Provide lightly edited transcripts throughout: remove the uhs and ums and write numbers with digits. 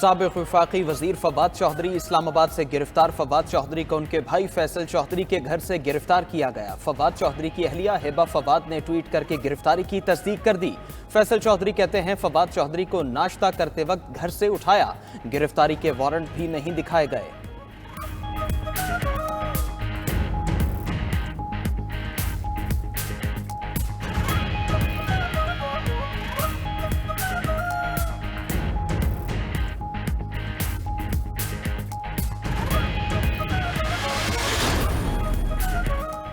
سابق وفاقی وزیر فواد چودھری اسلام آباد سے گرفتار۔ فواد چودھری کو ان کے بھائی فیصل چودھری کے گھر سے گرفتار کیا گیا۔ فواد چودھری کی اہلیہ ہبہ فواد نے ٹویٹ کر کے گرفتاری کی تصدیق کر دی۔ فیصل چودھری کہتے ہیں فواد چودھری کو ناشتہ کرتے وقت گھر سے اٹھایا، گرفتاری کے وارنٹ بھی نہیں دکھائے گئے۔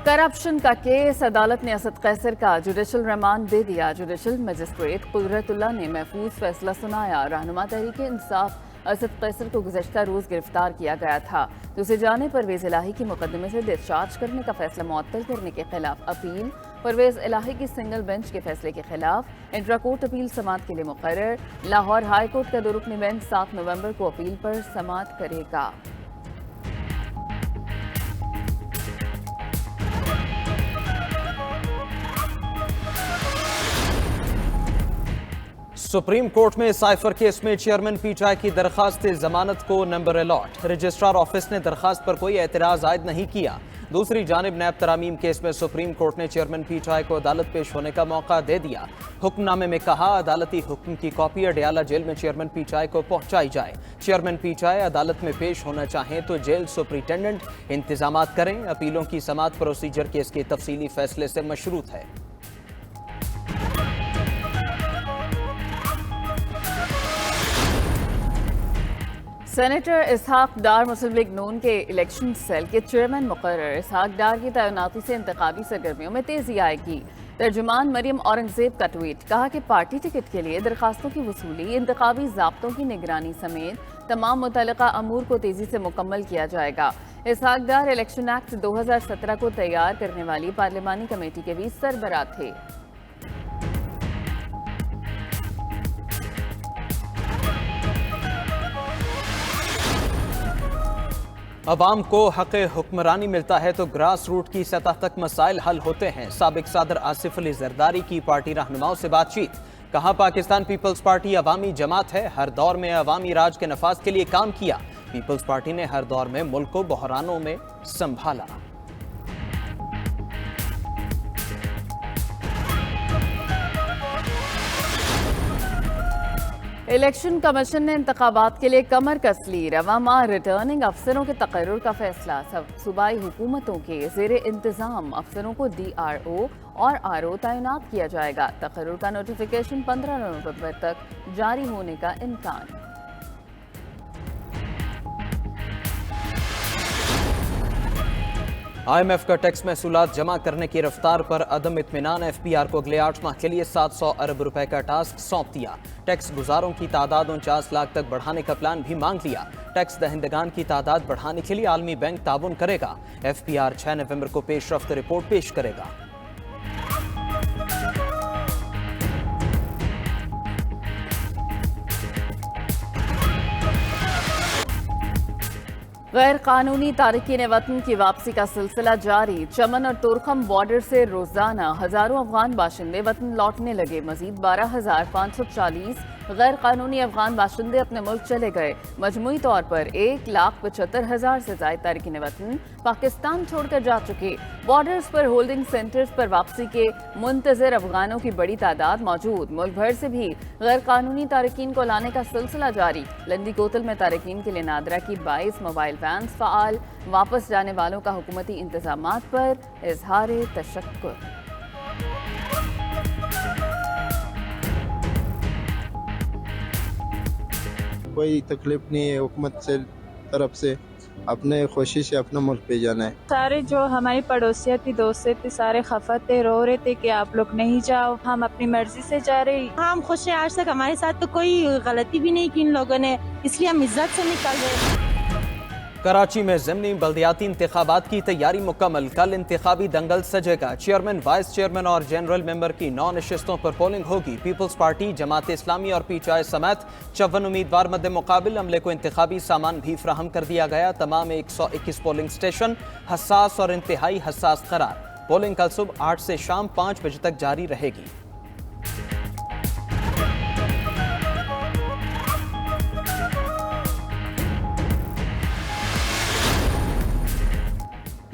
کرپشن کا کیس، عدالت نے اسد قیصر کا جوڈیشل ریمانڈ دے دیا۔ جوڈیشل مجسٹریٹ قدرت اللہ نے محفوظ فیصلہ سنایا۔ رہنما تحریک انصاف اسد قیصر کو گزشتہ روز گرفتار کیا گیا تھا۔ دوسری جانب پرویز الہی کی مقدمے سے ڈسچارج کرنے کا فیصلہ معطل کرنے کے خلاف اپیل۔ پرویز الہی کی سنگل بینچ کے فیصلے کے خلاف انٹرا کورٹ اپیل سماعت کے لیے مقرر۔ لاہور ہائی کورٹ کا 2 رکنی بینچ 7 نومبر کو اپیل پر سماعت کرے گا۔ سپریم کورٹ میں سائفر کیس میں چیئرمین پی ٹی آئی کی درخواست ضمانت کو نمبر الاٹ۔ رجسٹرار آفس نے درخواست پر کوئی اعتراض عائد نہیں کیا۔ دوسری جانب نیب ترامیم کیس میں سپریم کورٹ نے چیئرمین پی ٹی آئی کو عدالت پیش ہونے کا موقع دے دیا۔ حکم نامے میں کہا عدالتی حکم کی کاپی اڈیالہ جیل میں چیئرمین پی ٹی آئی کو پہنچائی جائے۔ چیئرمین پی ٹی آئی عدالت میں پیش ہونا چاہیں تو جیل سپرنٹینڈنٹ انتظامات کریں۔ اپیلوں کی سماعت پروسیجر کیس کے تفصیلی فیصلے سے مشروط ہے۔ سینیٹر اسحاق ڈار مسلم لیگ نون کے الیکشن سیل کے چیئرمین مقرر۔ اسحاق ڈار کی تعیناتی سے انتخابی سرگرمیوں میں تیزی آئے گی۔ ترجمان مریم اورنگزیب کا ٹویٹ، کہا کہ پارٹی ٹکٹ کے لیے درخواستوں کی وصولی، انتخابی ضابطوں کی نگرانی سمیت تمام متعلقہ امور کو تیزی سے مکمل کیا جائے گا۔ اسحاق ڈار الیکشن ایکٹ 2017 کو تیار کرنے والی پارلیمانی کمیٹی کے بھی سربراہ تھے۔ عوام کو حق حکمرانی ملتا ہے تو گراس روٹ کی سطح تک مسائل حل ہوتے ہیں۔ سابق صدر آصف علی زرداری کی پارٹی رہنماؤں سے بات چیت، کہا پاکستان پیپلز پارٹی عوامی جماعت ہے، ہر دور میں عوامی راج کے نفاذ کے لیے کام کیا۔ پیپلز پارٹی نے ہر دور میں ملک کو بحرانوں میں سنبھالا۔ الیکشن کمیشن نے انتخابات کے لیے کمر کس لی۔ رواں ماہ ریٹرننگ افسروں کے تقرر کا فیصلہ۔ صوبائی حکومتوں کے زیر انتظام افسروں کو ڈی آر او اور آر او تعینات کیا جائے گا۔ تقرر کا نوٹیفیکیشن 15 نومبر تک جاری ہونے کا امکان۔ آئی ایم ایف کا ٹیکس محصولات جمع کرنے کی رفتار پر عدم اطمینان۔ ایف بی آر کو اگلے 8 ماہ کے لیے 700 ارب روپے کا ٹاسک سونپ دیا۔ ٹیکس گزاروں کی تعداد 49 لاکھ تک بڑھانے کا پلان بھی مانگ لیا۔ ٹیکس دہندگان کی تعداد بڑھانے کے لیے عالمی بینک تعاون کرے گا۔ ایف بی آر 6 نومبر کو پیش رفت رپورٹ پیش کرے گا۔ غیر قانونی تارکین وطن کی واپسی کا سلسلہ جاری۔ چمن اور تورخم بارڈر سے روزانہ ہزاروں افغان باشندے وطن لوٹنے لگے۔ مزید 12,540 غیر قانونی افغان باشندے اپنے ملک چلے گئے۔ مجموعی طور پر 1,75,000 سے زائد تارکین وطن پاکستان چھوڑ کر جا چکے۔ بارڈرز پر ہولڈنگ سینٹرز پر واپسی کے منتظر افغانوں کی بڑی تعداد موجود۔ ملک بھر سے بھی غیر قانونی تارکین کو لانے کا سلسلہ جاری۔ لندی کوتل میں تارکین کے لیے نادرا کی 22 موبائل وینز فعال۔ واپس جانے والوں کا حکومتی انتظامات پر اظہار تشکر۔ کوئی تکلیف نہیں ہے حکومت سے طرف سے، اپنے خوشی سے اپنا ملک پہ جانا ہے۔ سارے جو ہماری پڑوسیاں تھی، دوست تھے، سارے خفا تھے، رو رہے تھے کہ آپ لوگ نہیں جاؤ، ہم اپنی مرضی سے جا رہے ہیں۔ ہم خوش ہیں، آج تک ہمارے ساتھ تو کوئی غلطی بھی نہیں کی ان لوگوں نے، اس لیے ہم عزت سے نکل رہے ہیں۔ کراچی میں ضمنی بلدیاتی انتخابات کی تیاری مکمل۔ کل انتخابی دنگل سجے گا۔ چیئرمین، وائس چیئرمین اور جنرل ممبر کی 9 نشستوں پر پولنگ ہوگی۔ پیپلز پارٹی، جماعت اسلامی اور پی ٹی آئی سمیت 54 امیدوار مد مقابل۔ عملے کو انتخابی سامان بھی فراہم کر دیا گیا۔ تمام 121 پولنگ سٹیشن حساس اور انتہائی حساس قرار۔ پولنگ کل صبح 8 سے شام 5 بجے تک جاری رہے گی۔